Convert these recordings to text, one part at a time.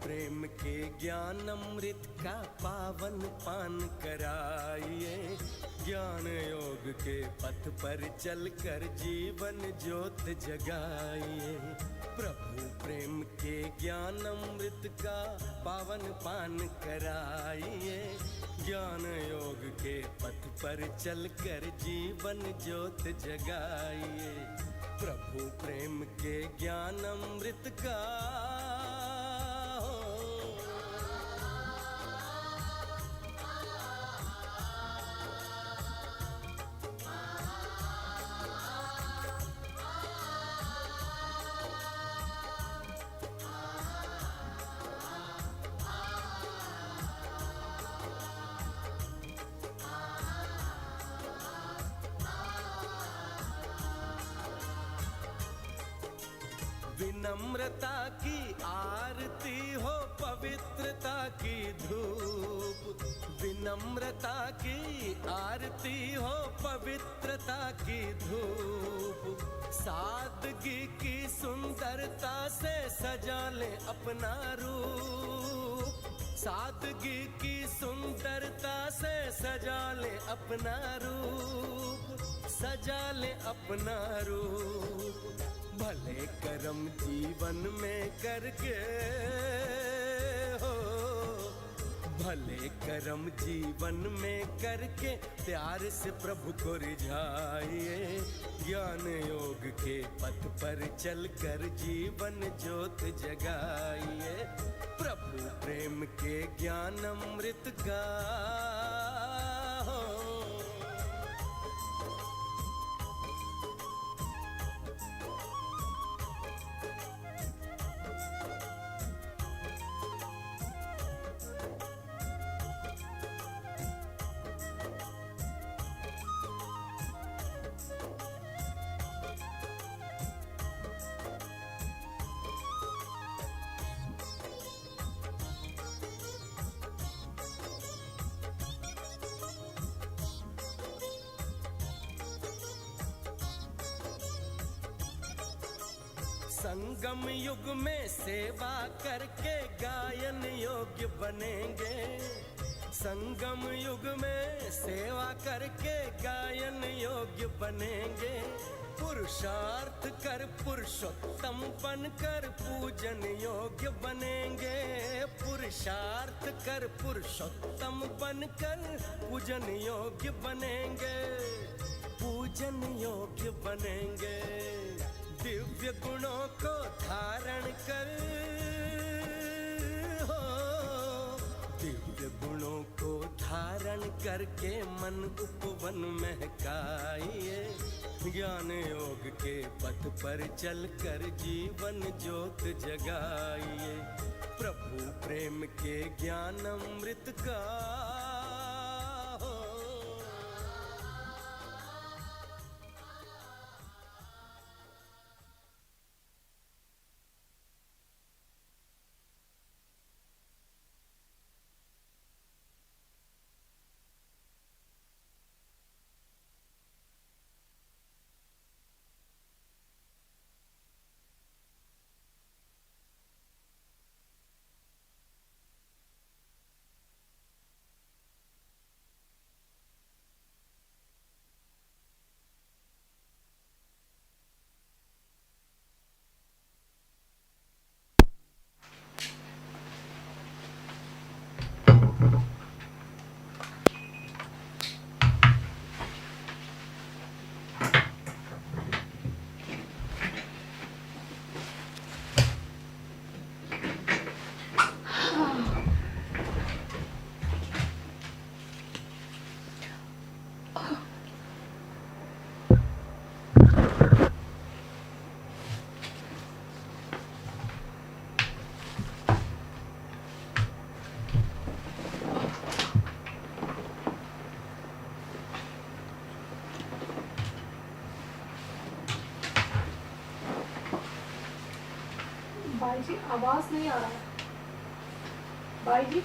प्रेम के ज्ञान अमृत का पावन पान कराइए। ज्ञान योग के पथ पर चलकर जीवन ज्योत जगाइए। प्रभु प्रेम के ज्ञान अमृत का पावन पान कराइए। ज्ञान योग के पथ पर चलकर जीवन ज्योत जगाइए। प्रभु प्रेम के ज्ञान अमृत का विनम्रता की आरती हो, पवित्रता की धूप। विनम्रता की आरती हो, पवित्रता की धूप। सादगी की सुंदरता से सजा ले अपना रूप। सादगी की सुंदरता से सजा ले अपना रूप। सजा ले अपना रूप। भले कर्म जीवन में करके हो, भले कर्म जीवन में करके प्यार से प्रभु को रिझाइए। ज्ञान योग के पथ पर चलकर जीवन ज्योत जगाइए। प्रभु प्रेम के ज्ञान अमृत का संगम युग में सेवा करके गायन योग्य बनेंगे। संगम युग में सेवा करके गायन योग्य बनेंगे। पुरुषार्थ कर पुरुषोत्तम बनकर पूजन योग्य बनेंगे। पुरुषार्थ कर पुरुषोत्तम बनकर पूजन योग्य बनेंगे। पूजन योग्य बनेंगे। दिव्य गुणों को धारण कर हो, दिव्य गुणों को धारण करके मन उपवन महकाइए। ज्ञान योग के पथ पर चलकर जीवन ज्योत जगाइए। प्रभु प्रेम के ज्ञान अमृत का भाई जी आवाज नहीं आ रहा है। भाई जी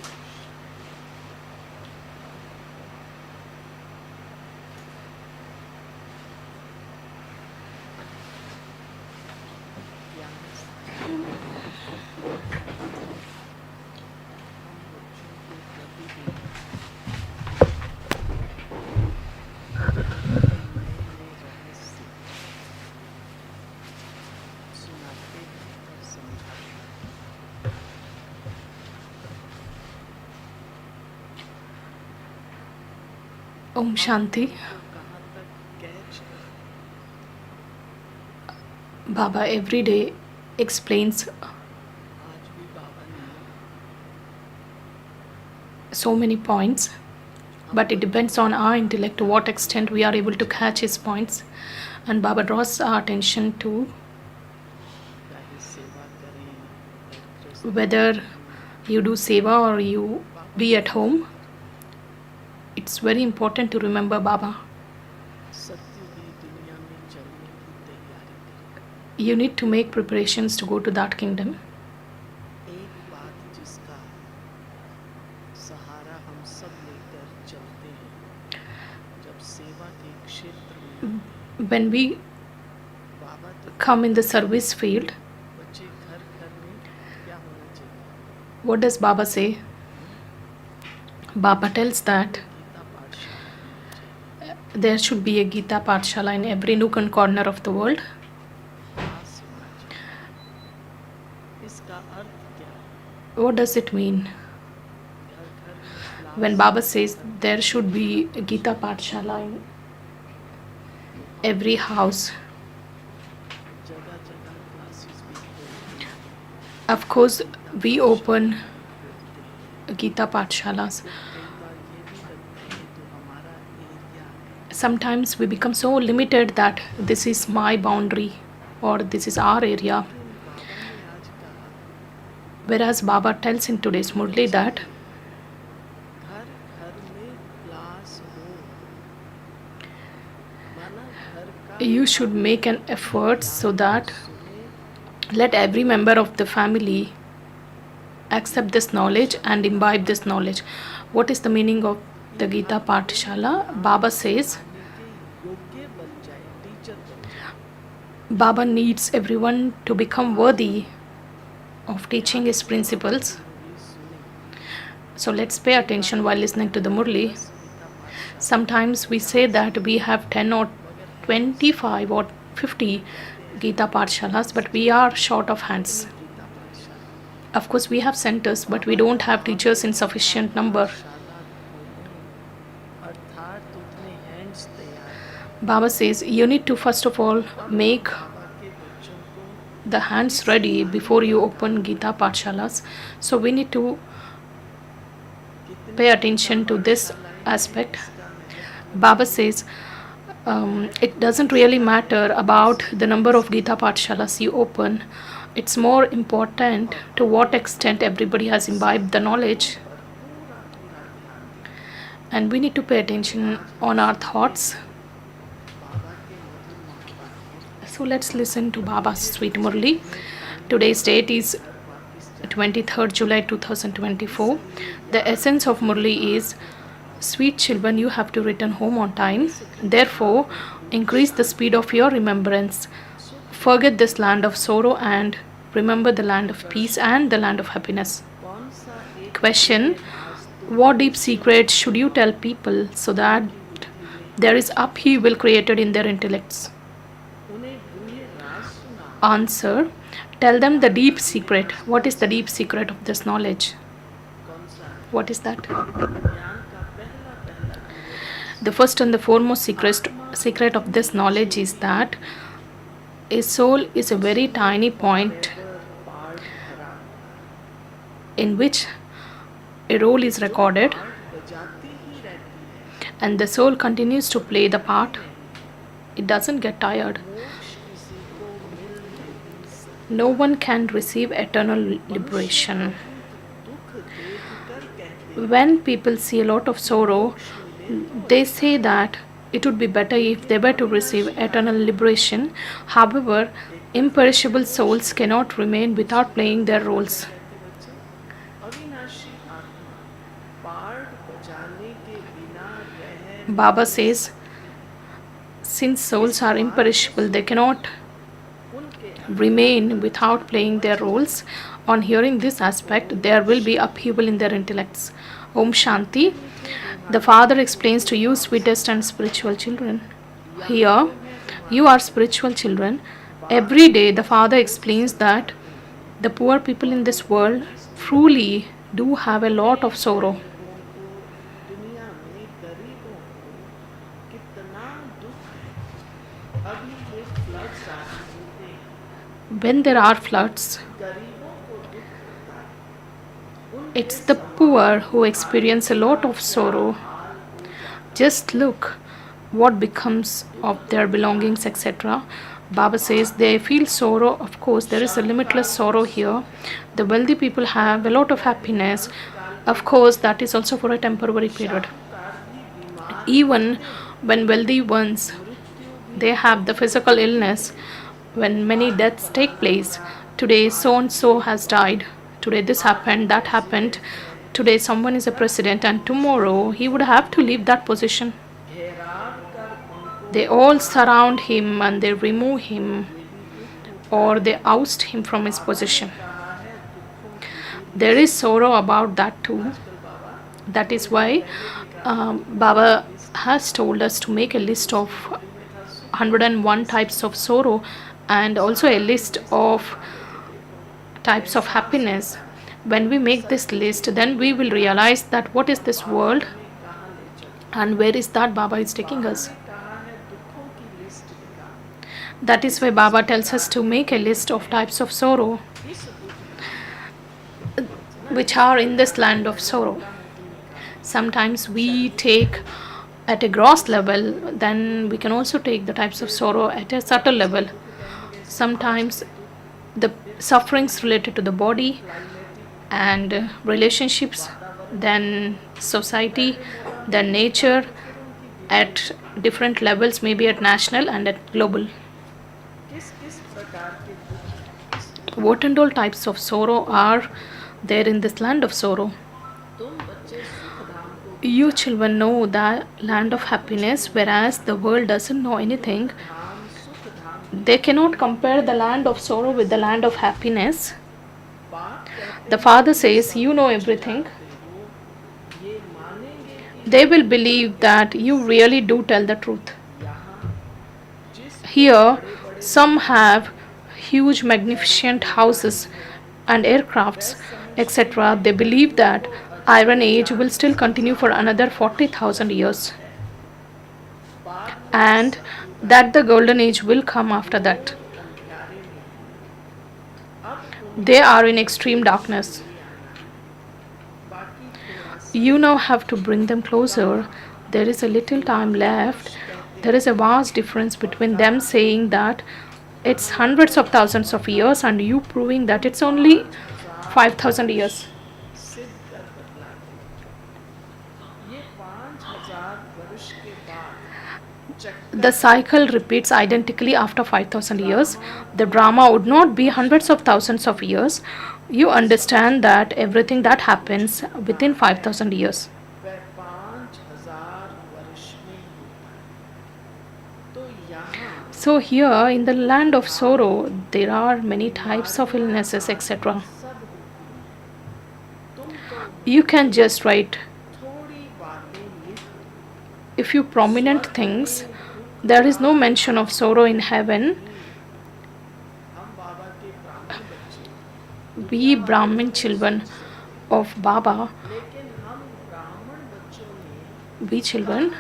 Om Shanti. Baba every day explains so many points, but it depends on our intellect to what extent we are able to catch his points. And Baba draws our attention to whether you do seva or you be at home. It's very important to remember Baba. You need to make preparations to go to that kingdom. When we come in the service field, what does Baba say? Baba tells that there should be a Gita Pathshala in every nook and corner of the world. What does it mean? When Baba says there should be a Gita Pathshala in every house, of course we open Gita Pathshalas. Sometimes we become so limited that this is my boundary or this is our area. Whereas Baba tells in today's Murli that you should make an effort so that let every member of the family accept this knowledge and imbibe this knowledge. What is the meaning of the Gita Pathshala? Baba says Baba needs everyone to become worthy of teaching his principles. So let's pay attention while listening to the Murli. Sometimes we say that we have 10 or 25 or 50 Gita Pathshalas, but we are short of hands. Of course, we have centers, but we don't have teachers in sufficient number. Baba says you need to first of all make the hands ready before you open Gita Pathshalas. So we need to pay attention to this aspect. Baba says it doesn't really matter about the number of Gita Pathshalas you open. It's more important to what extent everybody has imbibed the knowledge. And we need to pay attention on our thoughts. So let's listen to Baba's sweet Murli. Today's date is 23rd July 2024. The essence of Murli is, sweet children, you have to return home on time. Therefore, increase the speed of your remembrance. Forget this land of sorrow and remember the land of peace and the land of happiness. Question: what deep secret should you tell people so that there is upheaval created in their intellects? Answer: tell them the deep secret. What is the deep secret of this knowledge? What is that? The first and the foremost secret of this knowledge is that a soul is a very tiny point in which a role is recorded, and the soul continues to play the part. It doesn't get tired. No one can receive eternal liberation. When people see a lot of sorrow, they say that it would be better if they were to receive eternal liberation. However, imperishable souls cannot remain without playing their roles. Baba says, since souls are imperishable, they cannot remain without playing their roles. On hearing this aspect, there will be upheaval in their intellects. Om Shanti. The Father explains to you, sweetest and spiritual children. Here, you are spiritual children. Every day, the Father explains that the poor people in this world truly do have a lot of sorrow. when there are floods, it's the poor who experience a lot of sorrow. Just look what becomes of their belongings, etc. Baba says they feel sorrow. Of course, there is a limitless sorrow here. The wealthy people have a lot of happiness. Of course, that is also for a temporary period. Even when wealthy ones, they have the physical illness, when many deaths take place. Today so and so has died, today this happened, that happened, today someone is a president, and tomorrow he would have to leave that position. They all surround him and they remove him, or they oust him from his position. There is sorrow about that too. That is why Baba has told us to make a list of 101 types of sorrow, and also a list of types of happiness. When we make this list, then we will realize that what is this world and where is that Baba is taking us. That is why Baba tells us to make a list of types of sorrow which are in this land of sorrow. Sometimes we take at a gross level, then we can also take the types of sorrow at a subtle level. Sometimes the sufferings related to the body and relationships, then society, then nature, at different levels, maybe at national and at global. What and all types of sorrow are there in this land of sorrow? You children know the land of happiness, whereas the world doesn't know anything. They cannot compare the land of sorrow with the land of happiness. The father says, you know everything. They will believe that you really do tell the truth. Here, some have huge magnificent houses and aircrafts, etc. They believe that Iron Age will still continue for another 40,000 years, and that the Golden Age will come after that. They are in extreme darkness. You now have to bring them closer. There is a little time left. There is a vast difference between them saying that it's hundreds of thousands of years and you proving that it's only 5,000 years. The cycle repeats identically after 5,000 years. The drama would not be hundreds of thousands of years. You understand that everything that happens within 5,000 years. So here in the land of sorrow, there are many types of illnesses, etc. You can just write a few prominent things. There is no mention of sorrow in heaven. We Brahmin children of Baba, we children,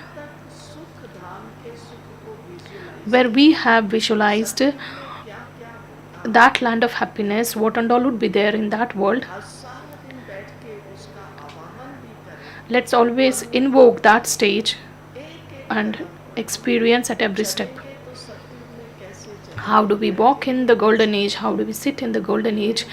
where we have visualized that land of happiness, what and all would be there in that world. Let's always invoke that stage and experience at every step. How do we walk in the golden age? How do we sit in the golden age?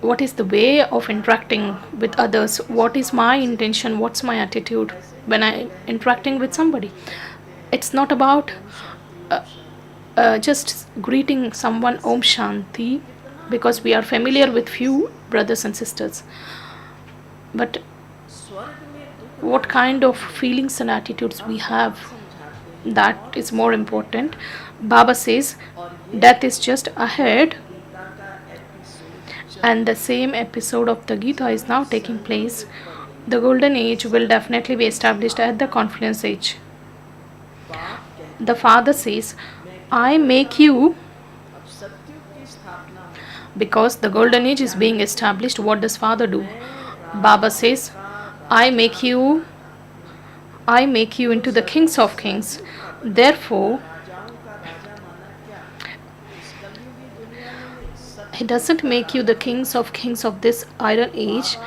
What is the way of interacting with others? What is my intention? What's my attitude when I'm interacting with somebody? It's not about just greeting someone Om Shanti because we are familiar with few brothers and sisters. But what kind of feelings and attitudes we have, that is more important. Baba says death is just ahead, and the same episode of the Gita is now taking place. The golden age will definitely be established at the confluence age. The father says, I make you, because the golden age is being established. What does father do? Baba says, I make you into the kings of kings. Therefore, He doesn't make you the kings of this iron age.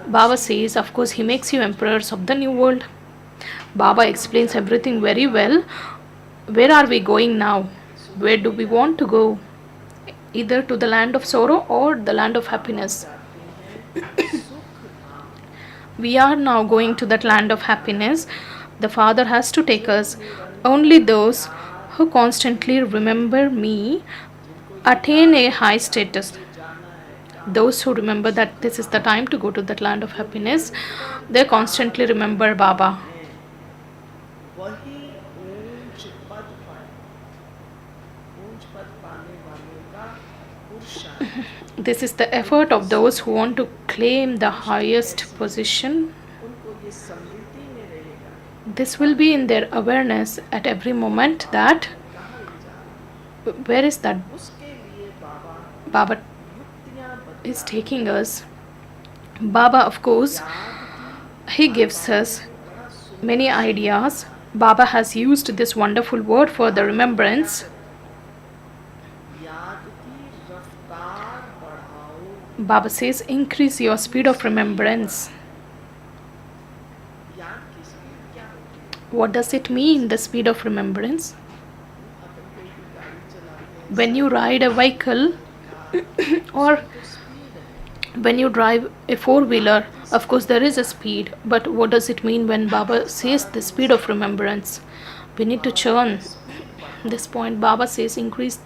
Baba says, of course, he makes you emperors of the new world. Baba explains everything very well. Where are we going now? Where do we want to go? Either to the land of sorrow or the land of happiness. We are now going to that land of happiness. The Father has to take us. Only those who constantly remember me attain a high status. Those who remember that this is the time to go to that land of happiness, they constantly remember Baba. वही ऊंच पद पाए, ऊंच पद पाने वालों का पुरुषार्थ। This is the effort of those who want to claim the highest position. उनको ये स्मृति में रहेगा This will be in their awareness at every moment that कहाँ ले जा रहा है। where is that उसके लिए बाबा Baba युक्तियां is taking us. Baba, of course, he gives us many ideas. Baba has used this wonderful word for the remembrance. याद की रफ्तार बढ़ाओ। Baba says, increase your speed of remembrance. याद की speed क्या होती है? What does it mean, the speed of remembrance? अपन कोई भी गाड़ी चलाते हैं, When you ride a vehicle or तो स्पीड है। when you drive a four-wheeler, of course there is a speed, but what does it mean when Baba says the speed of remembrance? We need to churn this point. Baba says increase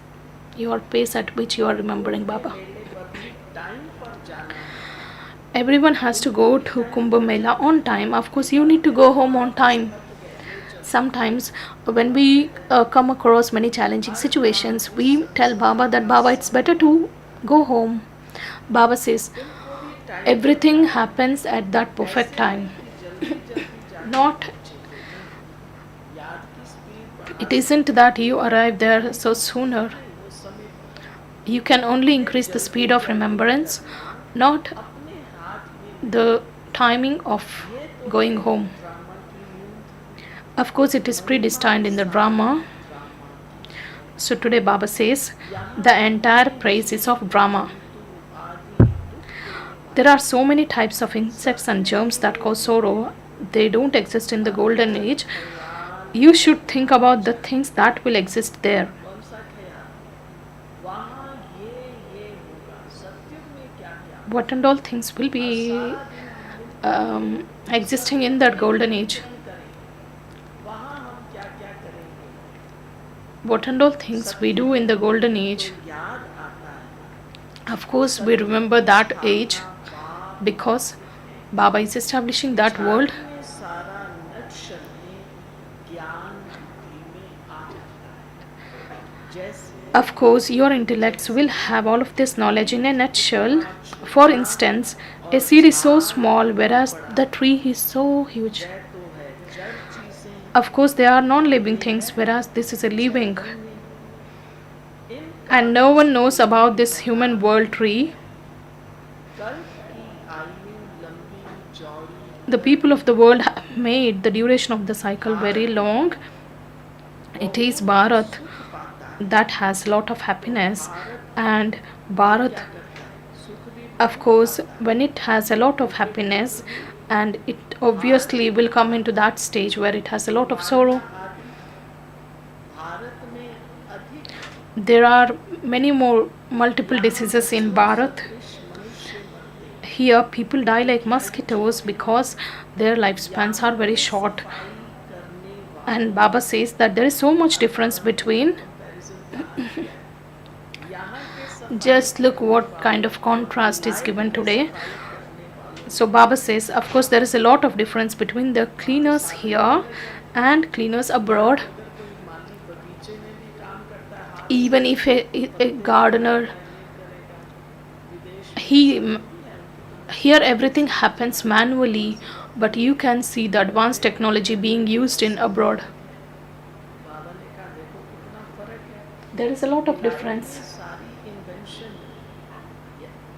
your pace at which you are remembering Baba. मेले पर भी time पर जाना है। Everyone has to go to Kumbh Mela on time. Of course you need to go home on time. Sometimes when we come across many challenging situations, we tell Baba that Baba, it's better to go home. Baba says everything happens at that perfect time. Not याद की speed it isn't that you arrive there so sooner. वो समय You can only increase the speed of remembrance, not अपने हाथ में the timing of going home. Drama की नींद Of course it is predestined in the drama. So today Baba says the entire praise is of drama. There are so many types of insects and germs that cause sorrow. They don't exist in the golden age. You should think about the things that will exist there. कौन सा ख्याल वहाँ ये होगा सत्युग में क्या क्या What and all things will be existing in that golden age. करें वहाँ हम क्या क्या करेंगे What and all things we do in the golden age. याद आता है Of course, we remember that age because Baba is establishing that world. में सारा नक्शल में ज्ञान बुद्धि में आ जाता है जैसे Of course, your intellects will have all of this knowledge in a nutshell. For instance, a seed is so small whereas the tree is so huge. है तो है जड़ चीजें Of course, they are non living things whereas this is a living. In And no one knows about this human world tree. कल्प की आयु लंबी चौड़ी The people of the world have made the duration of the cycle very long. It is Bharat पाता है that has a lot of happiness, and Bharat, सुख भी of course, when it has a lot of happiness, and it obviously will come into that stage where it has a lot of sorrow. Bharat में अधिक There are many more multiple diseases in Bharat. मनुष्य मरते Here people die like mosquitoes because their lifespans are very short. करने And Baba says that there is so much difference between. यहाँ के सब Just look what kind of contrast is given today. So Baba says, of course, there is a lot of difference between the cleaners here and cleaners abroad. कोई माली बगीचे में भी काम करता है हाथ Even if a gardener, विदेश he here everything happens manually, but you can see the advanced technology being used in abroad. बाबा ने कहा देखो कितना फर्क है There is a lot of difference. सारी इन्वेंशन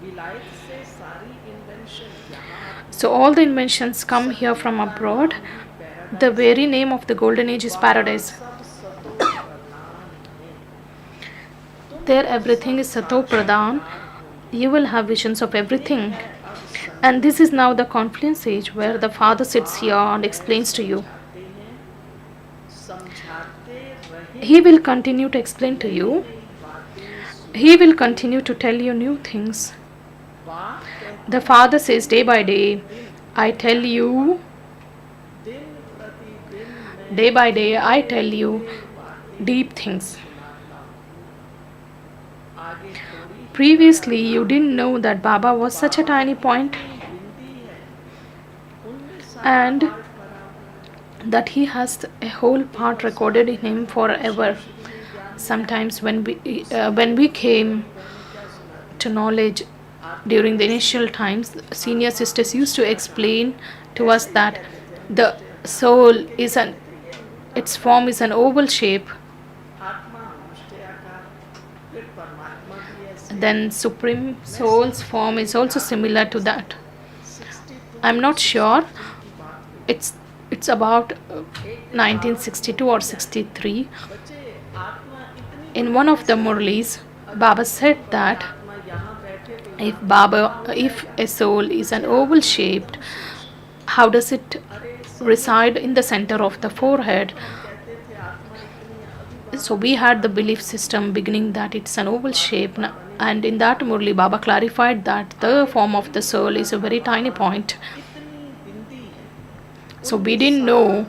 विलायत से सारी इन्वेंशन यहाँ So all the inventions come here from abroad. The very name of the golden age is paradise. सब सतो प्रधान है There everything is Sato Pradhan. You will have visions of everything. है अब And Sangam this is now the confluence age where the Father sits here and explains to you. समझाते हैं, समझाते He will रहेंगे, continue to explain to नई you. नई बातें He will continue to tell you new things. बात कहते The हैं, Father says day by day, दिन I tell you, दिन प्रतिदिन मैं day by day, I tell you ये बातें deep things. सुनाता हूँ। आगे थोड़ी ही Previously, you didn't know that Baba was such a tiny point Hindi है, उनमें सारा and पाठ भरा हुआ है। that he has a whole part recorded in him forever. Shri ने ज्ञान Sometimes when we came मैंने क्या सुना, to knowledge during the initial times, senior sisters used to explain to us that the soul is its form is an oval shape. आत्मा अनुष्ठेय आकार, फिर परमात्मा भी ऐसे। Then supreme soul's form is also similar to that. 62 I'm not sure. की बात हुई। It's about 1962 or 63. बच्चे आत्मा इतनी In one of the Murlis, Baba said that आत्मा यहाँ बैठे थे, if a soul is an oval shaped, how does it reside in the center of the forehead? कहते थे आत्मा इतनी अभी So we had the belief system beginning that it's an oval shape, and in that Murli Baba clarified that the form of the soul is a very tiny point. इतनी बिंदी है, So we didn't know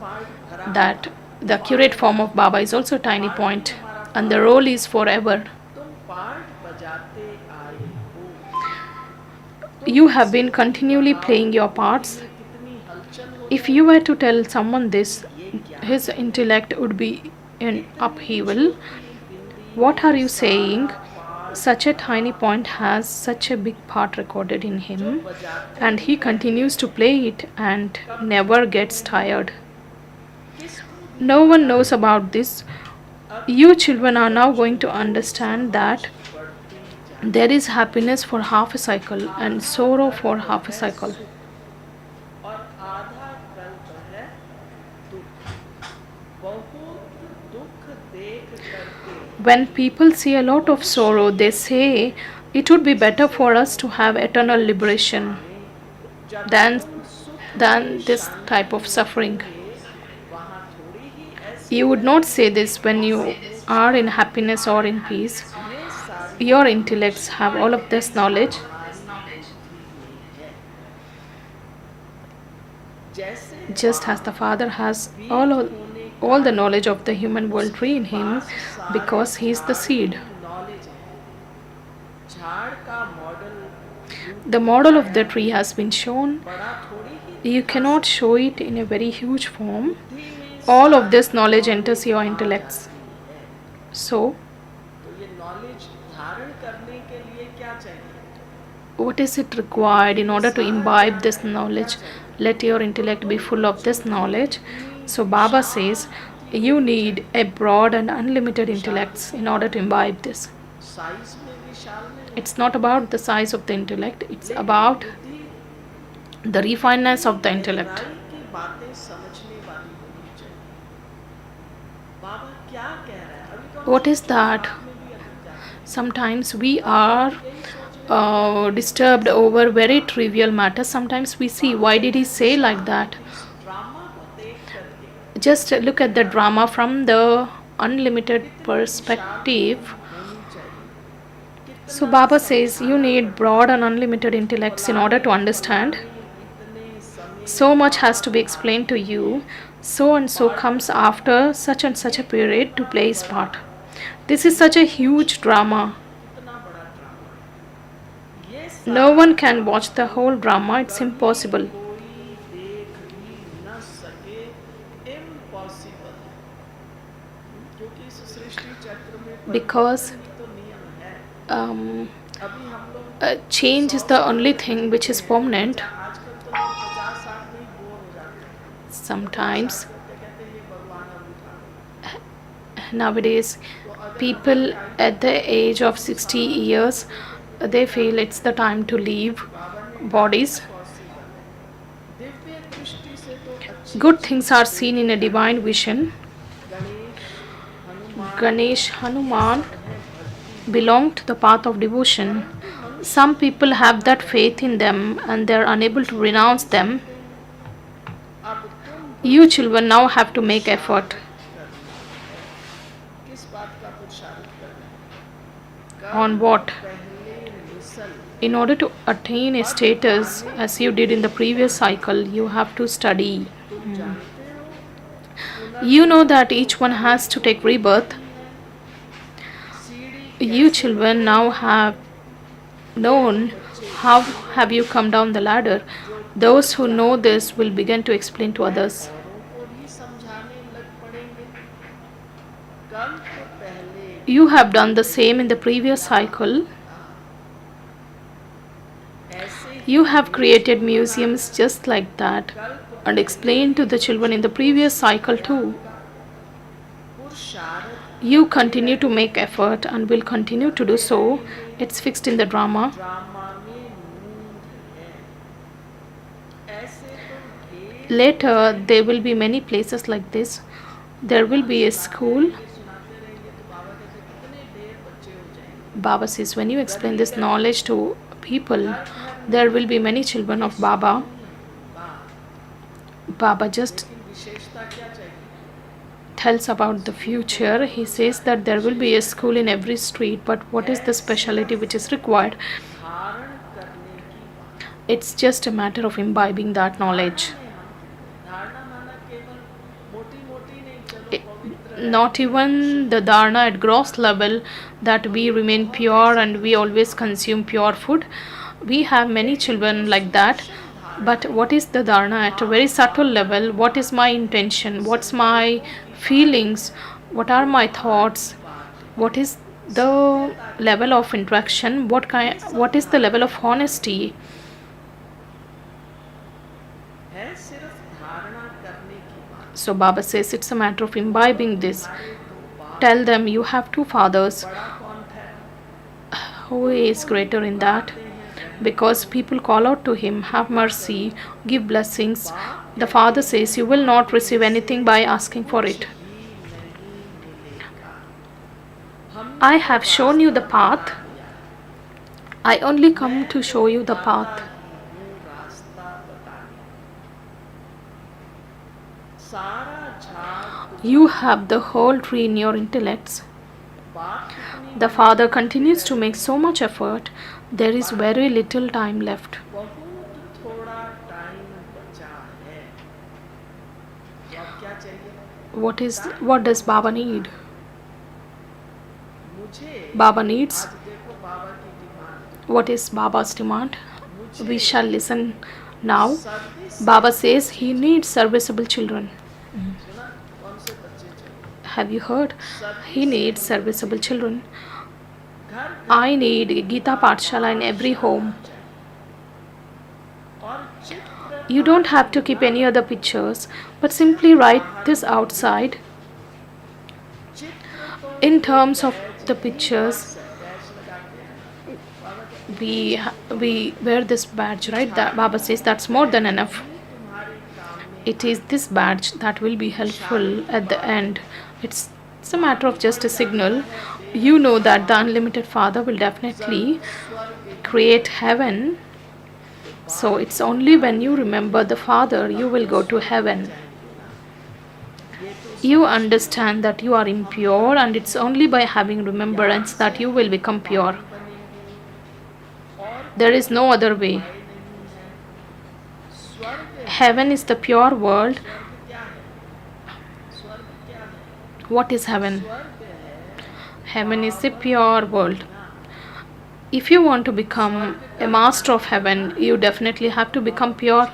that the accurate form of Baba is also a tiny point, and the role is forever. तुम पाठ बजाते आए हो, You have been continually playing your parts. कितनी हलचल हो, If you were to tell someone this, his intellect would be in upheaval. What are you saying? Such a tiny point has such a big part recorded in him, and he continues to play it and never gets tired. No one knows about this. You children are now going to understand that there is happiness for half a cycle and sorrow for half a cycle. और आधा कल्प है दुख, बहुत दुख देख करके When people see a lot of sorrow, they say it would be better for us to have eternal liberation than, than this type of suffering. वहाँ थोड़ी ही ऐसी You would not say this when you are in happiness or in peace. ये सारी Your intellects have all of this knowledge. जैसे Just as the Father has all the knowledge of the human world tree in him because he is the seed. Knowledge है, झाड़ का model The model of the tree has been shown. बड़ा थोड़ी ही You cannot show it in a very huge form. All of this knowledge enters your intellects. So, तो ये knowledge धारण करने के लिए क्या चाहिए? what is it required in order to imbibe this knowledge? Let your intellect be full of this knowledge. So Baba says you need a broad and unlimited intellects in order to imbibe this. Size में विशाल में It's not about the size of the intellect, it's about the refinedness of the intellect. गहराई की बातें समझने वाली होनी चाहिए। बाबा क्या कह रहा है? अभी तो What is that? में भी अटक जाते हैं। Sometimes we are disturbed over very trivial matters. Sometimes we see, why did he say like that? इस ड्रामा को देख करके Just look at the drama from the unlimited perspective. होनी चाहिए। So Baba says you need broad and unlimited intellects in order to understand. इतने समय So much has to be explained to you. So and so comes after such and such a period to play his part. This is such a huge drama. इतना बड़ा drama, ये No one can watch the whole drama. It's impossible. कोई देख ही न सके, impossible, क्योंकि इस सृष्टि चक्र में Because तो नियम है। अभी हम लोग change is the only thing which is permanent. आजकल तो लोग 50-60 में ही बोर हो जाते हैं, Sometimes कहते हैं ये भगवान अब उठा। nowadays people at the age of 60 years they feel it's the time to leave bodies. Divya दृष्टि से तो अच्छी Good things are seen in a divine vision. Ganesh Hanuman Ganesh Hanuman belong to the path of devotion. Some people have that faith in them and they're unable to renounce them. अब तुम You children now have to make effort. करना है। किस बात का पुरुषार्थ करना है? On what? पहले मिसल In order to attain a status as you did in the previous cycle, you have to study. तुम जानते हो You know that each one has to take rebirth. सीढ़ी You children now have known how have you come down the ladder. Those who know this will begin to explain to others. औरों को भी समझाने लग पड़ेंगे। कल्प पहले You have done the same in the previous cycle. ऐसे ही You have created museums just like that and explained to the children in the previous cycle too. पुरुषार्थ You continue to make effort and will continue to do so. It's fixed in the drama. Drama में मूंद है। ऐसे तो ढेर Later, there will be many places like this. There will be a school. सुनाते रहेंगे तो बाबा कहते कितने ढेर बच्चे हो जाएंगे। Baba says, when you explain this knowledge to people, there will be many children of Baba. Baba just लेकिन विशेषता क्या चाहिए? tells about the future. He says that there will be a school in every street, but what is the speciality which is required? धारण करने की बात It's just a matter of imbibing that knowledge. है। धारणा माना केवल मोटी मोटी नहीं, चलो पवित्र Not even the dharana at gross level that we remain pure and we always consume pure food. We have many children like that. But what is the dharana at a very subtle level? What is my intention? What's my feelings? What are my thoughts? What is the level of interaction? What is the level of honesty? है, सिर्फ धारणा करने की बात। So Baba says it's a matter of imbibing this. हमारे दो बाप, Tell them you have two fathers. बड़ा कौन है? Who is greater in that? Because people call out to him, have mercy, give blessings. The father says, you will not receive anything by asking for it. भी नहीं मिलेगा। हम I have shown you the path. I only come to show you the path. हूँ रास्ता बताने। सारा झाड़ You have the whole tree in your intellects. बात कितनी The father continues to make so much effort. There is very little time left. बहुत थोड़ा time बचा है। तो अब क्या चाहिए? What does Baba need? मुझे Baba needs. आज देखो बाबा की demand. What is Baba's demand? मुझे We shall listen now. Service Baba says he needs serviceable children. सुना? कौन से बच्चे चाहिए? Have you heard? He needs serviceable children. घर I need Gita Pathshala in every home. और चित्र You don't have to keep any other pictures, but simply write this outside. चित्र तो In terms of the pictures, dash लगाते हैं। बाबा कहते we wear this badge, right? That Baba says that's more than enough. हैं, तुम्हारे काम में It is this badge that will be helpful at the end. It's a matter of just a signal. You know that the unlimited Father will definitely create heaven. So it's only when you remember the Father you will go to heaven. You understand that you are impure, and it's only by having remembrance that you will become pure. There is no other way. स्वर्ग Heaven is the pure world. क्या है? स्वर्ग क्या है? What is heaven? स्वर्ग है Heaven is the pure world. If you want to become a master of heaven, you definitely have to become pure.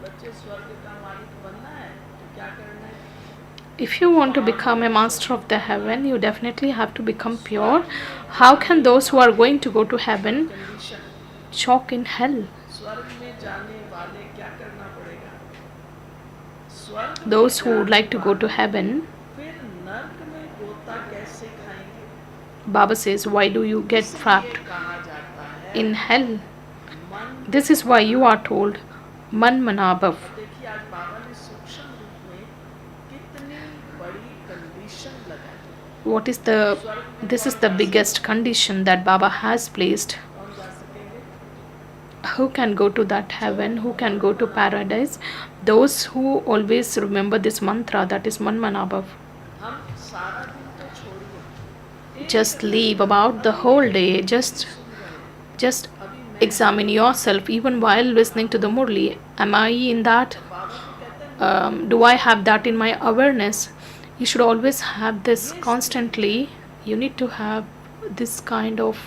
बच्चे स्वर्ग का मालिक बनना है तो क्या करना है? If you want to become a master of the heaven, you definitely have to become pure. How can those who are going to go to heaven condition choke in hell? स्वर्ग में जाने वाले क्या करना पड़ेगा? स्वर्ग Those who would like to go to heaven, फिर नर्क में गोता कैसे खाएंगे? Baba says, why do you get trapped कहा जाता है in hell? मन। This is why you are told, Man Manabhav. देखिए आज बाबा ने सूक्ष्म रूप में कितनी बड़ी कंडीशन लगाई। This is the biggest condition that Baba has placed. कौन जा सकता who can go to that heaven, who can go to paradise? Those who always remember this mantra, that is Man Manabhav. हम सारा दिन तो छोड़िए, Just leave about the whole day, just examine yourself. Even while listening to the Murli, am I in that? Do I have that in my awareness? You should always have this constantly. You need to have this kind of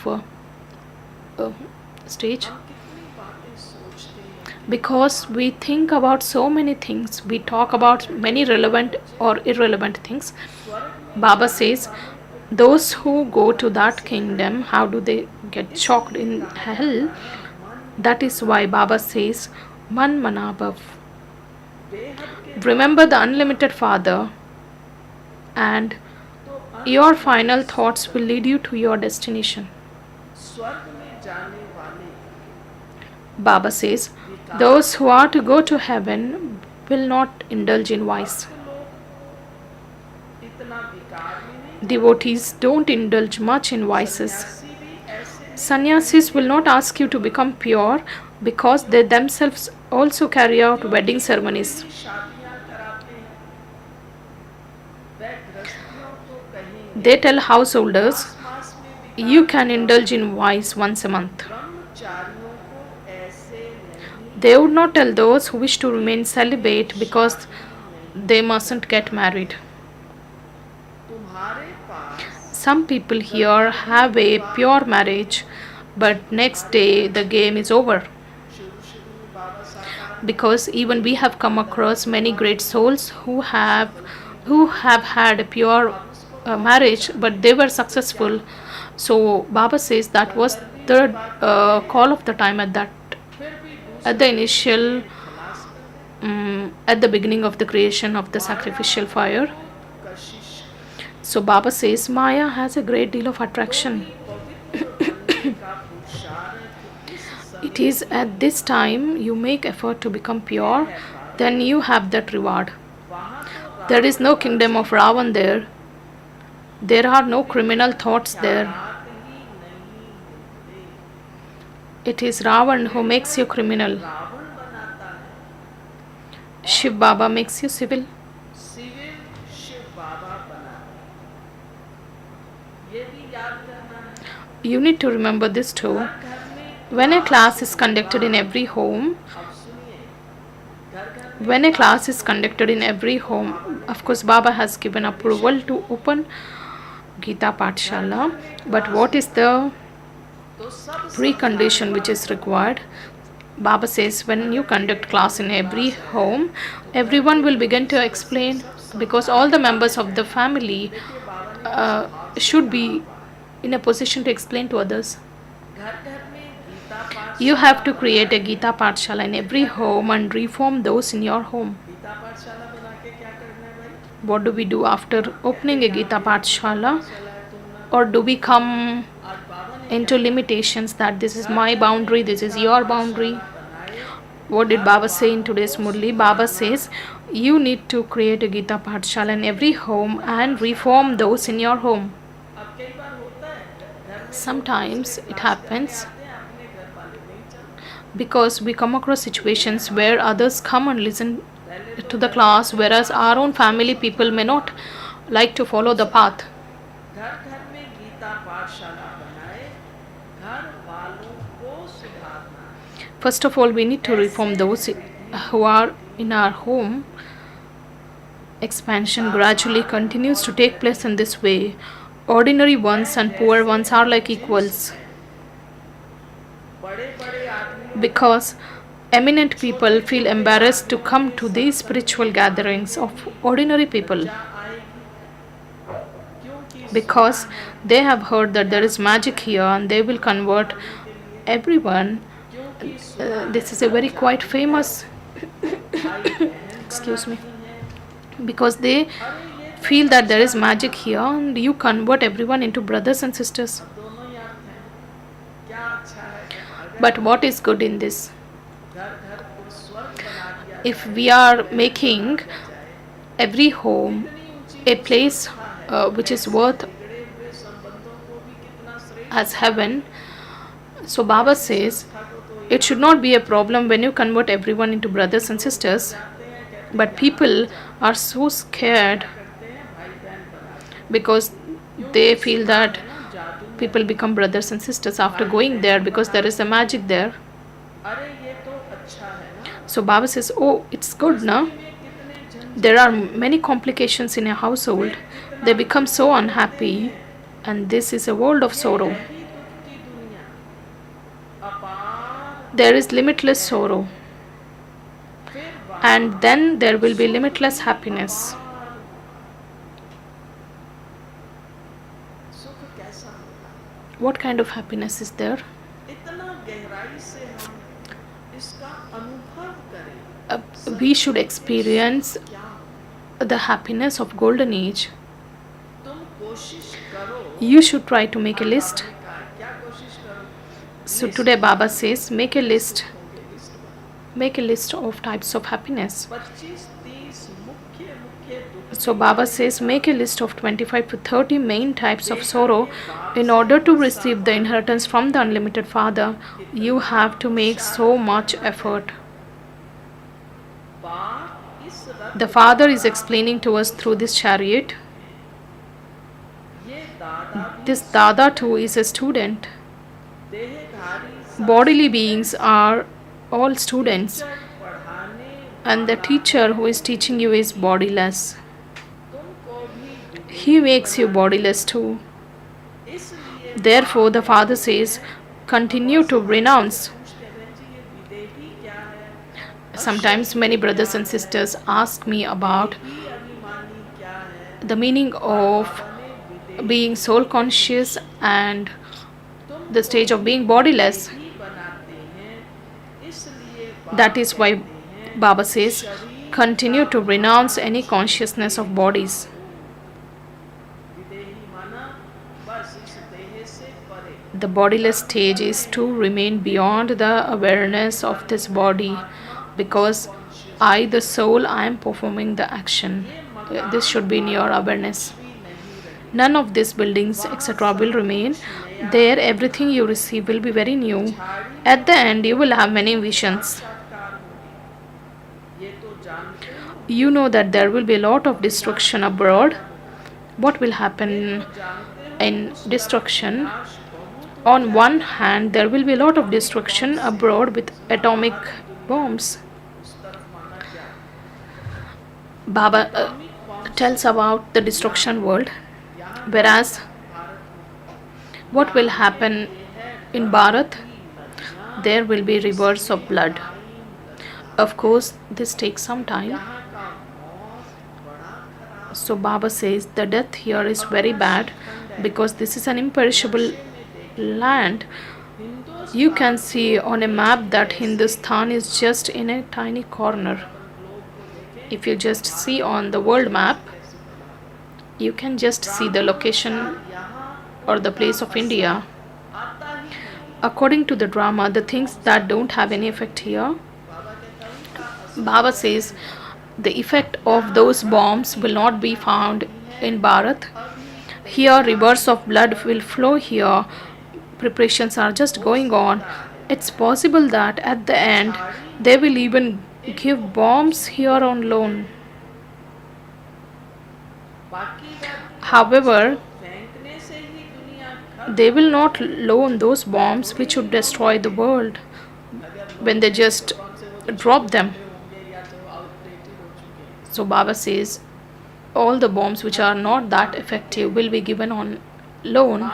stage, हम कितनी बातें सोचते हैं, because we think about so many things. We talk about many relevant or irrelevant things. Baba says, those who go to that kingdom, how do they get shocked in hell? That is why Baba says, Man Manabhav. बेहद के Remember the unlimited Father, and your final thoughts will lead you to your destination. स्वर्ग में जाने वाले Baba says, those who are to go to heaven will not indulge in vice. लोग इतना विकार में नहीं, Devotees don't indulge much in vices. सन्यासी भी ऐसे Sannyasis will not ask you to become pure, because they themselves also carry out wedding ceremonies. नहीं शादियां कराते हैं, वह गृहस्थियों को कहेंगे They tell householders, मास में भी you can indulge in vice once a month. ब्रह्मचारियों को ऐसे नहीं, They would not tell those who wish to remain celibate, because they mustn't get married. तुम्हारे पास Some people here have a pure marriage, but next day the game is over. शुरू में बाबा साकार Because even we have come across many great souls who have had a pure marriage, but they were successful. So Baba says that was the call of the time at फिर भी the initial खलास कर at the beginning of the creation of the sacrificial fire. Kashish So Baba says Maya has a great deal of attraction. पवित्र बनने का पुरुषार्थ इस समय It is at this time you make effort to become pure, then you have that reward. वहाँ तो There is no kingdom of Ravan there. There are no criminal thoughts there. रात ही नहीं मिलते, It is Ravan who makes you criminal. Ravan बनाता है, Shiv Baba makes you civil. Civil Shiv Baba बनाते हैं। ये भी याद करना है, You need to remember this too. घर में When a class is conducted in every home, अब सुनिए, घर घर when a class is conducted in every home, of course Baba has given approval to open Gita Pathshala, but what is the तो सब precondition which is required? Baba says when you conduct class in every home, everyone will begin to explain, because all the members of the family should be in a position to explain to others. घर घर में गीता पाठ You have to create a Gita Pathshala in every home and reform those in your home. Gita पाठशाला बना के क्या करना है भाई, What do we do after opening a Gita Pathshala? चला है तुमने Or do we come आज बाबा ने into limitations that this is my boundary, this is your boundary? बनाए, What did Baba say in today's Murli? Baba says you need to create a Gita Pathshala in every home and reform those in your home. अब कई बार होता है घर में Sometimes it happens आते हैं, अपने घर वाले नहीं चलते, because we come across situations where others come and listen to the class, whereas our own family people may not like to follow the path. घर घर में गीता पाठशाला बनाए, घर वालों को सुधारना, First of all, we need to reform those who are in our home. Expansion gradually continues to take place in this way. Ordinary ones and poor ones are like equals, बड़े बड़े आदमी because eminent people feel embarrassed to come to these spiritual gatherings of ordinary people, आएगी, क्योंकि because they have heard that there is magic here and they will convert everyone. क्योंकि This is a very quite famous excuse me, because they feel that there is magic here and you convert everyone into brothers and sisters. दोनों ही अर्थ हैं, क्या अच्छा है, अगर But what is good in this? घर घर को स्वर्ग बना दिया If we are making every home a place which is worth बिगड़े हुए संबंधों को भी कितना श्रेष्ठ as heaven, so Baba says था, तो It should not be a problem when you convert everyone into brothers and sisters, but people are so scared because they feel that people become brothers and sisters after going there because there is a magic there. So Baba says, oh, it's good now. There are many complications in a household. They become so unhappy, and this is a world of sorrow. There is limitless sorrow, and then there will be limitless happiness. What kind of happiness is there? We should experience the happiness of golden age. You should try to make a list. So today Baba says, make a list of types of happiness. So Baba says, make a list of 25 to 30 main types of sorrow. In order to receive the inheritance from the unlimited Father, you have to make so much effort. The Father is explaining to us through this chariot. This Dada too is a student. Bodily beings are all students, and the teacher who is teaching you is bodiless. He makes you bodiless too. Therefore, the Father says, continue to renounce. Sometimes many brothers and sisters ask me about the meaning of being soul conscious and the stage of being bodiless. That is why Baba says, continue to renounce any consciousness of bodies. The bodiless stage is to remain beyond the awareness of this body, because I, the soul, I am performing the action. This should be in your awareness. None of these buildings, etc., will remain. There, everything you receive will be very new. At the end, you will have many visions. You know that there will be a lot of destruction abroad. What will happen in destruction? On one hand, there will be a lot of destruction abroad with atomic bombs. Baba tells about the destruction world, whereas what will happen in Bharat? There will be rivers of blood. Of course, this takes some time. So Baba says the death here is very bad because this is an imperishable land. You can see on a map that Hindustan is just in a tiny corner. If you just see on the world map, you can just see the location or the place of India. According to the drama, the things that don't have any effect here, Baba says the effect of those bombs will not be found in Bharat. Here, rivers of blood will flow here. Preparations are just going on. It's possible that at the end, they will even give bombs here on loan. However, they will not loan those bombs which would destroy the world when they just drop them. So Baba says all the bombs which are not that effective will be given on loan.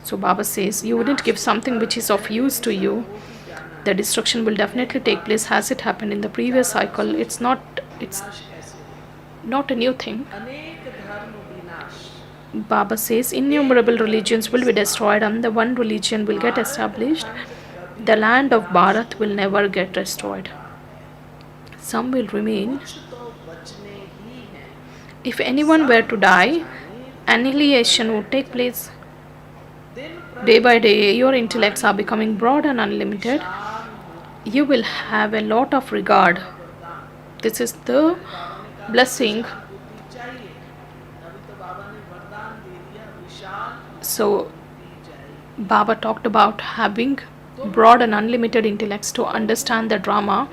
So Baba says you wouldn't give something which is of use to you. The destruction will definitely take place as it happened in the previous cycle. It's not a new thing. Baba says innumerable religions will be destroyed and the one religion will get established. The land of Bharat will never get destroyed. Some will remain. If anyone were to die, annihilation would take place. Day by day, your intellects are becoming broad and unlimited. You will have a lot of regard. This is the blessing. So, Baba talked about having broad and unlimited intellects to understand the drama.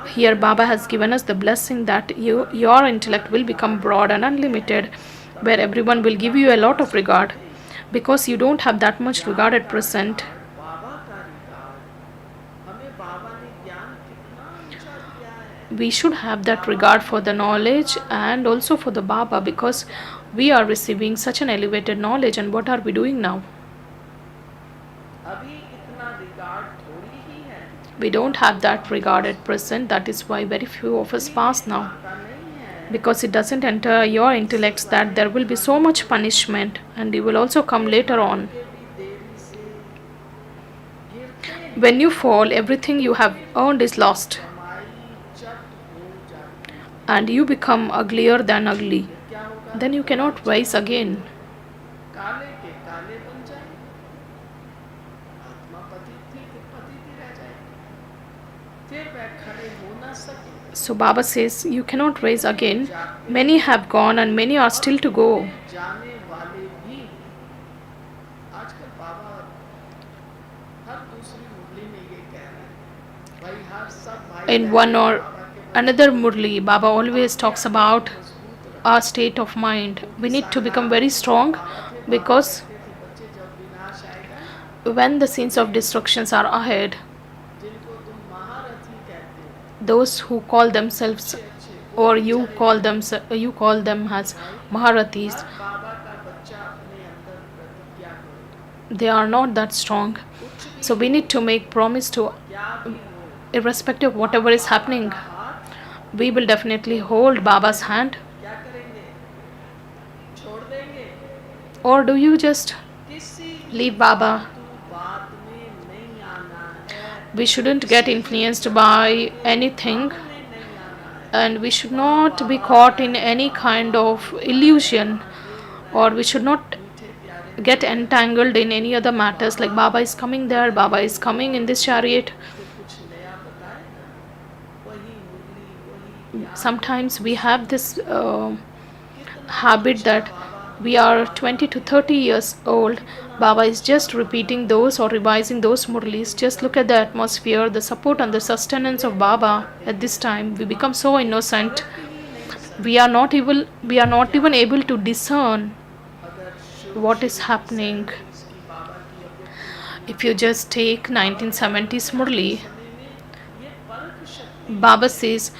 Here, Baba has given us the blessing that your intellect will become broad and unlimited, where everyone will give you a lot of regard. Because you don't have that much regard at present, बाबा का regard, हमें बाबा ने ज्ञान कितना ऊंचा दिया है. we should have that regard for the knowledge and also for the Baba, because we are receiving such an elevated knowledge. And what are we doing now? अभी इतना रिगार्ड थोड़ी ही है. We don't have that regard at present. That is why very few of us pass now. आता नहीं है. Because it doesn't enter your intellects that there will be so much punishment and you will also come later on. ये भी देरी से गिरते हैं. When you fall, everything you have earned is lost कमाई चट हो जाती है. and you become uglier than ugly. क्या होगा? Then you cannot rise again. काले के काले बन जाएंगे. आत्मा पतित थी रह जाएगी. फिर वह खड़े हो ना सके. So Baba says you cannot rise again. Many have gone and many are still to go. जाने वाले भी. आजकल बाबा हर दूसरी मुरली में ये कह रहे हैं, भाई हर सब भाई In one or another Murli, Baba always talks about our state of mind. We need to become very strong, because बच्चे जब विनाश आएगा, when the scenes of destructions are ahead, जिनको तुम महारथी कहते हो, those who call themselves or you call them as Maharathis, बाबा का बच्चा अपने अंदर प्रतिज्ञा करो. they are not that strong. So we need to make promise to, क्या भी हो, irrespective of whatever is happening, हाथ we will definitely hold Baba's hand. क्या करेंगे? छोड़ देंगे. Or do you just किसी leave Baba? तू बात में नहीं आना है. We shouldn't get influenced by anything, में नहीं आना है. and we should not be caught in any kind of illusion, or we should not get entangled in any other matters like Baba is coming there, Baba is coming in this chariot. तो कुछ नया बताए ना, वही मुरली वही Sometimes we have this habit that we are 20 to 30 years old. Baba is just repeating those or revising those murlis. Just look at the atmosphere, the support and the sustenance of Baba at this time. We become so innocent. We are not even able to discern what is happening. इसकी बाबा की अव्यक्त If you just take 1970s Murli, ये परख शक्ति Baba says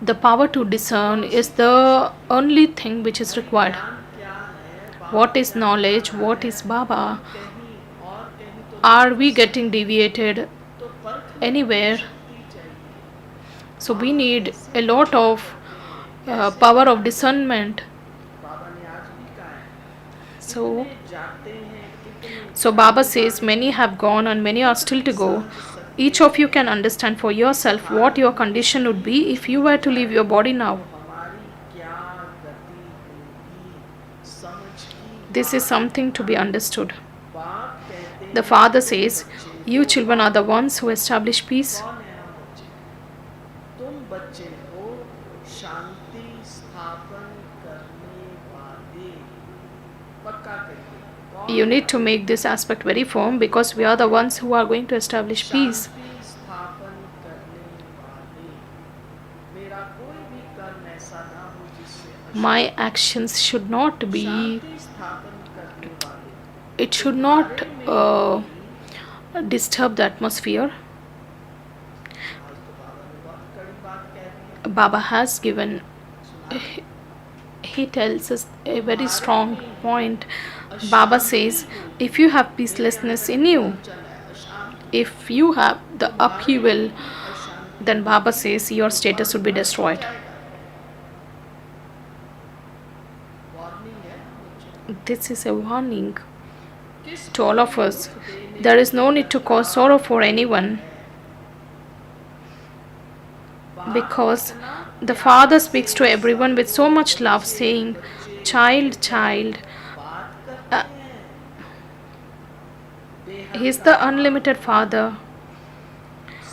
the power to discern is the only thing which is required. क्या है. What is knowledge? What is Baba? कहीं और कहीं तो Are we getting deviated तो परख anywhere? शक्ति चाहिए. So we need a lot of power of discernment. बाबा ने आज भी कहा है, So, जाते हैं कितने so Baba says many have gone and many are still to go. Each of you can understand for yourself what your condition would be if you were to leave your body now. हमारी क्या गति होगी. समझ की This is something to be understood. बात कहते The father says, you children are the ones who establish peace. कौन है हम बच्चे? तुम बच्चे हो शांति स्थापन करने वाले. पक्का करिए. कौन You need to make this aspect very firm, because we are the ones who are going to establish peace. शांति स्थापन करने वाले. मेरा कोई भी कर्म ऐसा ना हो जिससे My actions should not be, शांति स्थापन करने वाले. it should not disturb the atmosphere. आज तो बाबा ने बहुत कड़ी बात कह दी. Baba has given, he tells us a very strong point. Baba says, if you have peacelessness in you, if you have the upheaval, then Baba says your status would be destroyed. Warning है बच्चों. This is a warning to all of us. There is no need to cause sorrow for anyone, because the Father speaks to everyone with so much love, saying, child, child. बात करते हैं. He is the unlimited Father.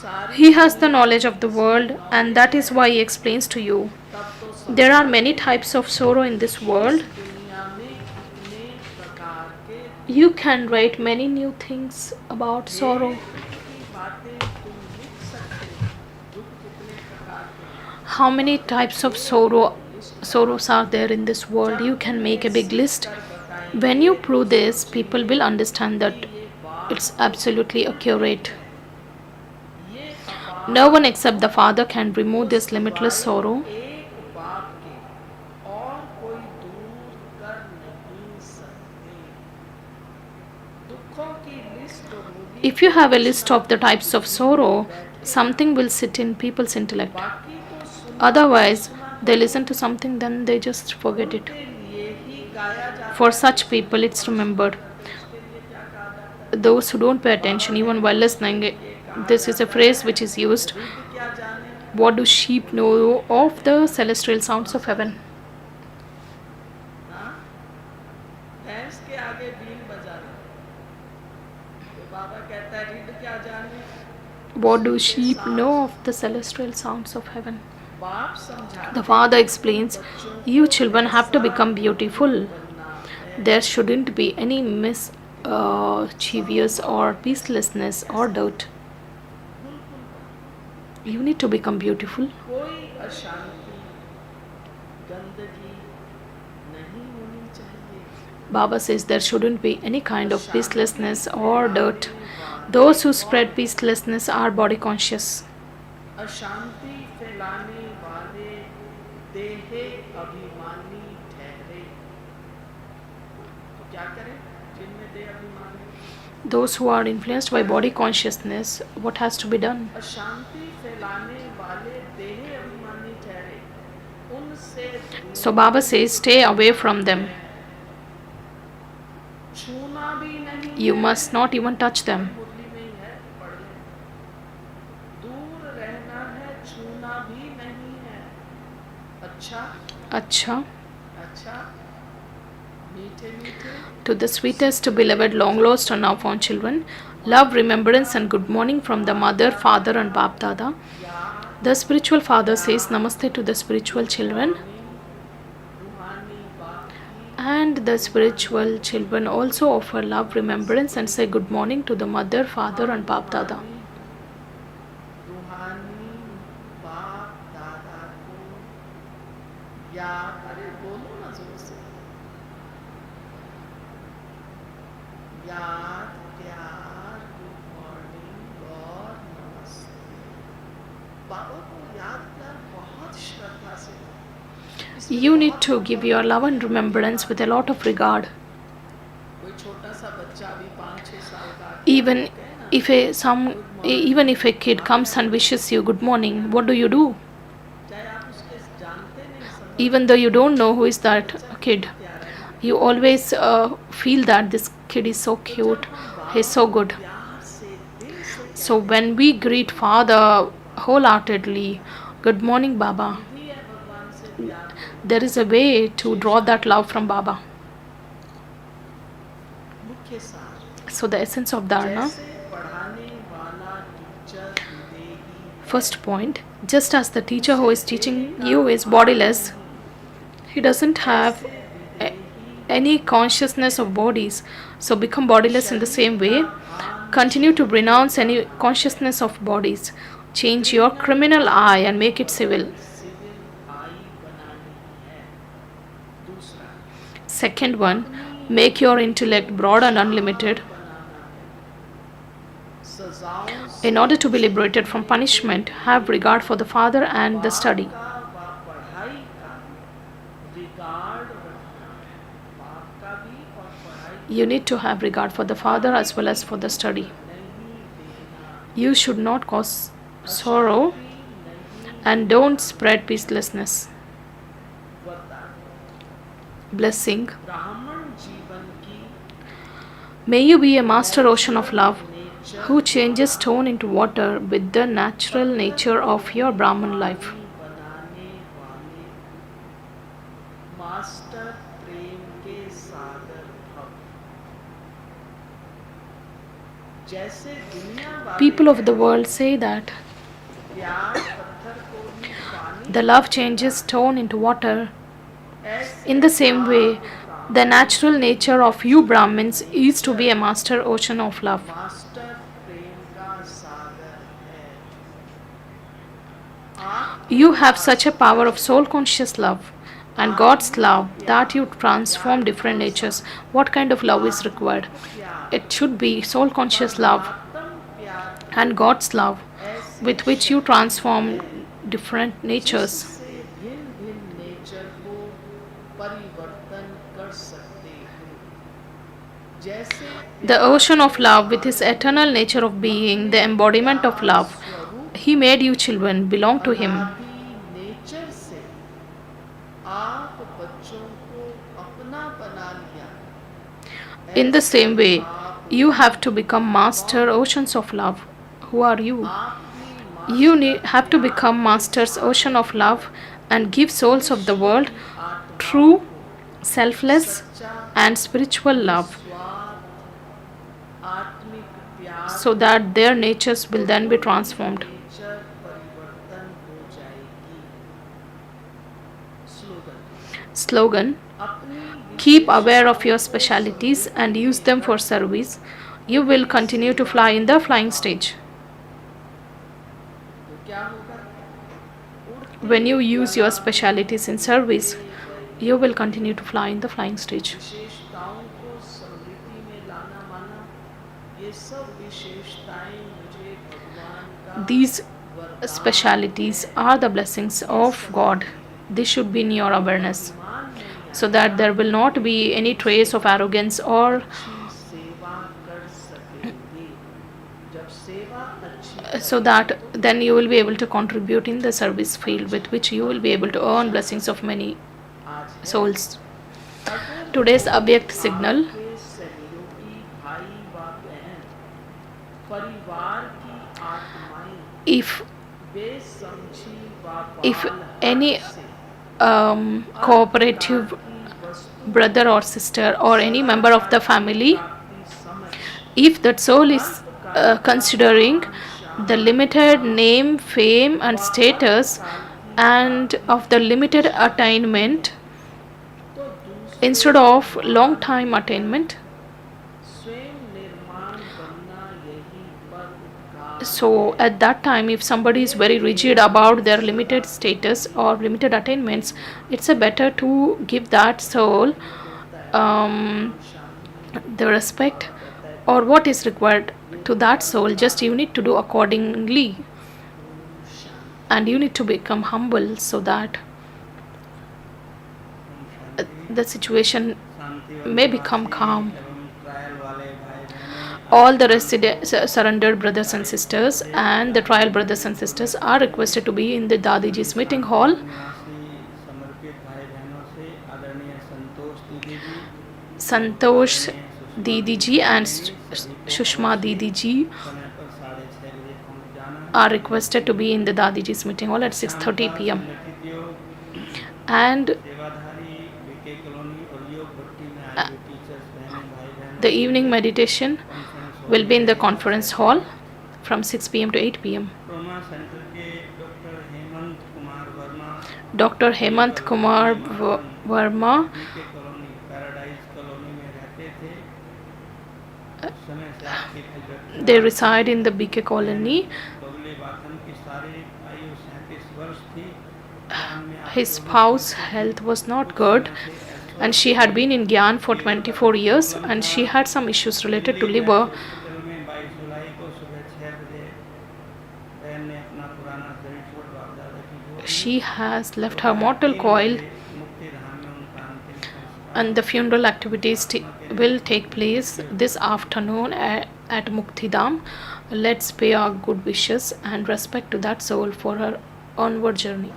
सारे He has the knowledge of the world, and that is why He explains to you. तब तो There are many types of sorrow in this world. दुनिया में कितने प्रकार के You can write many new things about sorrow. दुख की बातें तुम लिख सकते हो। दुख कितने प्रकार के हैं। How many types of sorrows are there in this world? You can make a big list. When you prove this, people will understand that it's absolutely accurate. ये No one except the Father can remove this limitless sorrow. एक बाप के और कोई दूर कर नहीं सकते। दुखों की लिस्ट होगी। If you have a list of the types of sorrow, something will sit in people's intellect. बाकी तो सुन Otherwise, they listen to something, then they just forget it. के लिए ही गाया जाता For such people, it's remembered. है। इसके लिए क्या कहा जाता है? Those who don't pay attention, even while listening, this is a phrase which is used. Rhythm क्या जाने? What do sheep know of the celestial sounds of heaven? हाँ? भैंस के आगे बीन बजाना। तो बाबा कहता है रिद क्या जाने? What do sheep know of the celestial sounds of heaven? बाप समझा The Father explains, you children have to become beautiful. There shouldn't be any mischievous or peacelessness or doubt. You need to become beautiful. कोई अशांति गंदगी नहीं होनी चाहिए। Baba says there shouldn't be any kind of peacelessness or dirt. Those who spread peacelessness are body conscious. अशांति फैलाने वाले देहे अभिमानी ठहरे। तो क्या करें जिनमें देह अभिमानी? Those who are influenced by body consciousness, what has to be done? अशांति फैलाने वाले देहे अभिमानी ठहरे। उनसे So Baba says, stay away from them. छूना भी नहीं। You must not even touch them. मुरली में ही है, पढ़ लें। दूर रहना है, छूना भी नहीं है। अच्छा Acha. अच्छा मीठे मीठे To the sweetest, beloved, long lost and now found children, love, remembrance, and good morning from the mother, father, and Bap Dada. The spiritual father says namaste to the spiritual children, रूहानी बाप की and the spiritual children also offer love, remembrance, and say good morning to the mother, father, and Bap Dada. रूहानी बाप दादा को याद, अरे बोलो ना जोर से, याद प्यार गुड मॉर्निंग और नमस्ते। बाबा को याद प्यार बहुत श्रद्धा से। You need to give your love and remembrance with a lot of regard. कोई छोटा सा बच्चा अभी 5-6 साल का Even if a kid comes and wishes you good morning, what do? चाहे आप उसके जानते नहीं समझ Even though you don't know who is that kid, you always feel that this kid is so cute, he's so good. प्यार से दिल से So when we greet Father wholeheartedly, good morning Baba, भी है भगवान से प्यार करो। there is a way to draw that love from Baba. मुख्य सार So the essence of Dharma, जैसे पढ़ाने वाला teacher विदेही first point, just as the teacher who is teaching you is bodiless, he doesn't have any consciousness of bodies, so become bodiless in the same way. Continue to renounce any consciousness of bodies. Change your criminal eye and make it civil. Civil eye बनानी है। दूसरा Second one, make your intellect broad and unlimited. बनाना है। सजाओं से In order to be liberated from punishment, have regard for the Father and the study. का व पढ़ाई का regard रखना है। बाप का भी और पढ़ाई You need to have regard for the Father as well as for the study. नहीं देना। You should not cause sorrow नहीं and don't spread peacelessness. वरदान Blessing. ब्राह्मण जीवन की May you be a master ocean of love who changes stone into water with the natural nature of your Brahman life. बनाने वाले master प्रेम के सागर भव। जैसे दुनिया वाले People of the world say that प्यार पत्थर को भी पानी the love changes stone into water. ऐसे In the same way, The natural nature of you Brahmins is to be a master ocean of love. Master प्रेम का सागर है। आप You have such a power of soul conscious love and God's love that you transform different natures. What kind of love is required? It should be soul conscious love परमात्म प्यार and God's love ऐसे with which you transform different natures. जिससे भिन्न भिन्न nature को परिवर्तन कर सकते हो। जैसे The ocean of love with his eternal nature of being, the embodiment of love. He made you children, belong to him. अनादि नेचर से आप बच्चों को अपना बना लिया। In the same way, you have to become master oceans of love. Who are you? आपने You have to become masters ocean of love and give souls of the world true, selfless and spiritual love स्वार्थ आत्मिक प्यार so that their natures will then be transformed. Nature परिवर्तन हो जाएगी। Slogan Slogan: अपनी keep aware of your specialities and use them for service. You will continue to fly in the flying stage. तो क्या होगा? When you use your specialities in service, you will continue to fly in the flying stage. विशेषताओं को समृद्धि में लाना माना, ये सब विशेषताएं मुझे भगवान का These वरदान specialities are the blessings of God. This should be in your awareness मान नहीं so that there will not be any trace of arrogance or अच्छी सेवा कर सकेंगे। जब सेवा अच्छी so that then you will be able to contribute in the service field with which you will be able to earn blessings of many आज है। souls. अगर Today's Abhyakt signal: आपके सहयोगी भाई व बहन परिवार की आत्माएं if बेसमझी व if बाल any हक से cooperative की वस्तु brother or sister or any member of the family, की समझ if that soul is considering the limited name, fame and status and of the limited attainment तो दूसरे instead of long time attainment, स्वयं निर्माण बनना यही पर उपकार so at that time if somebody is very rigid about their limited status or limited attainments, it's a better to give that soul the respect or what is required to that soul. Just you need to do accordingly and you need to become humble so that the situation may become calm. All the surrendered brothers and sisters and the trial brothers and sisters are requested to be in the Dadiji's meeting hall. Santosh Didi ji and Shushma Didi ji are requested to be in the Dadiji's meeting hall at 6:30 p.m. And the evening meditation will be in the conference hall from 6 p.m. to 8 p.m. Dr. Hemant Kumar Verma they reside in the BK colony. His spouse's health was not good and she had been in Gyan for 24 years and she had some issues related to liver. She has left her mortal coil and the funeral activities will take place this afternoon at Muktidam. Let's pay our good wishes and respect to that soul for her onward journey.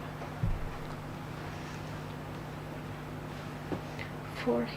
For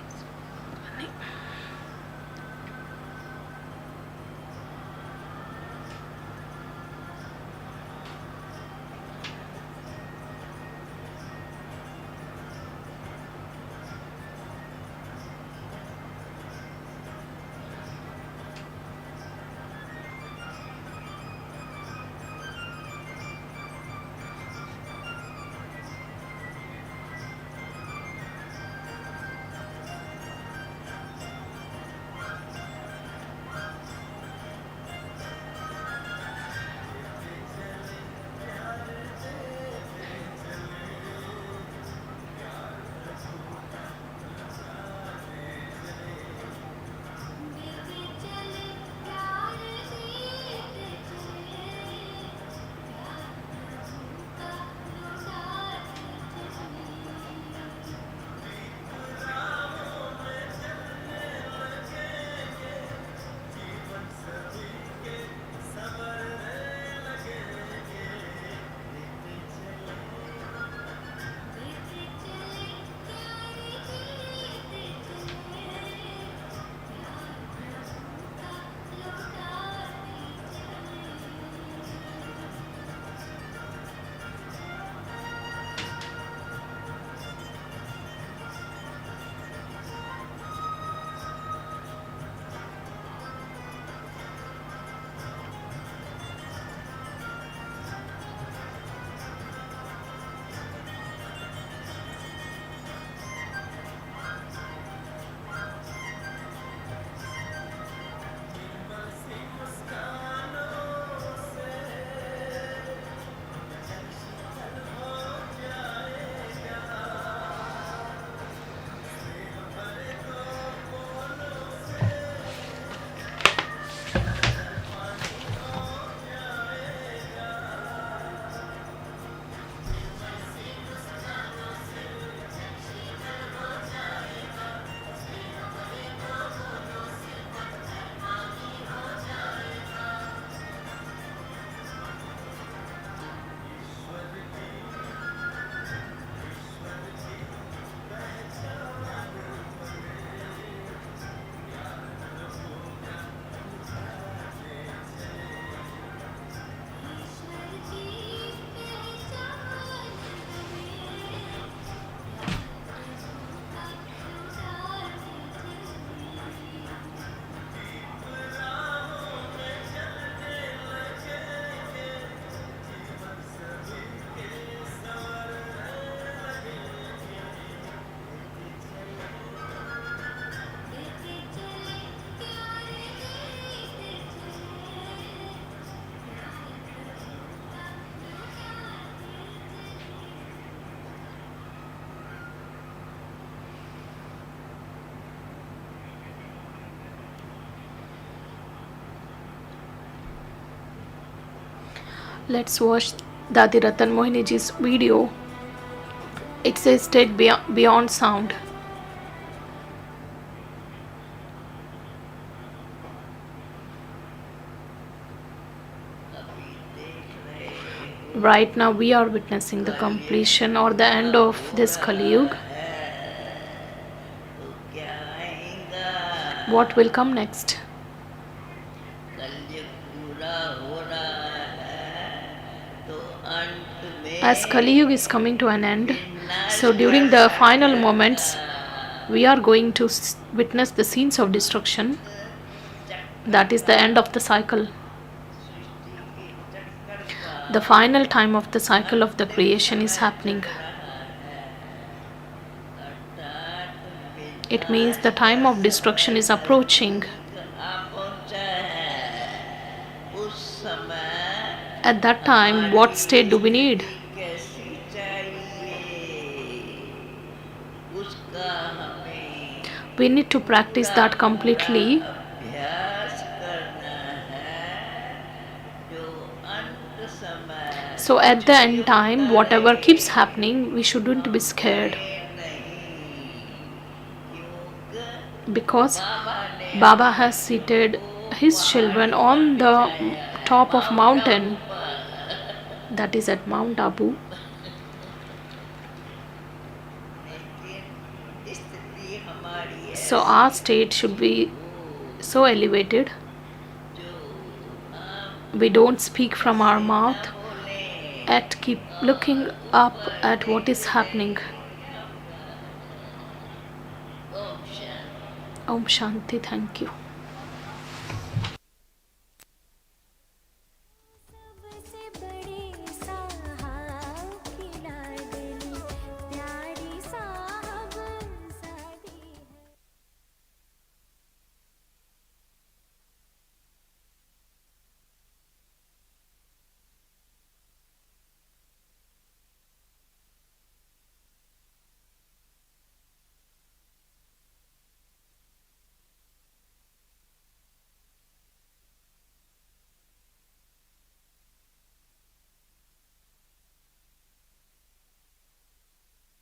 Let's watch Dadi Ratan Mohiniji's video. It's a state beyond sound. Right now we are witnessing the completion or the end of this Kali Yuga. What will come next? As Kali Yuga is coming to an end, so during the final moments, we are going to witness the scenes of destruction. That is the end of the cycle. The final time of the cycle of the creation is happening. It means the time of destruction is approaching. At that time, what state do we need? We need to practice that completely. So at the end time, whatever keeps happening, we shouldn't be scared. Because Baba has seated his children on the top of mountain, that is at Mount Abu. So our state should be so elevated. We don't speak from our mouth, and keep looking up at what is happening. Om Shanti, thank you.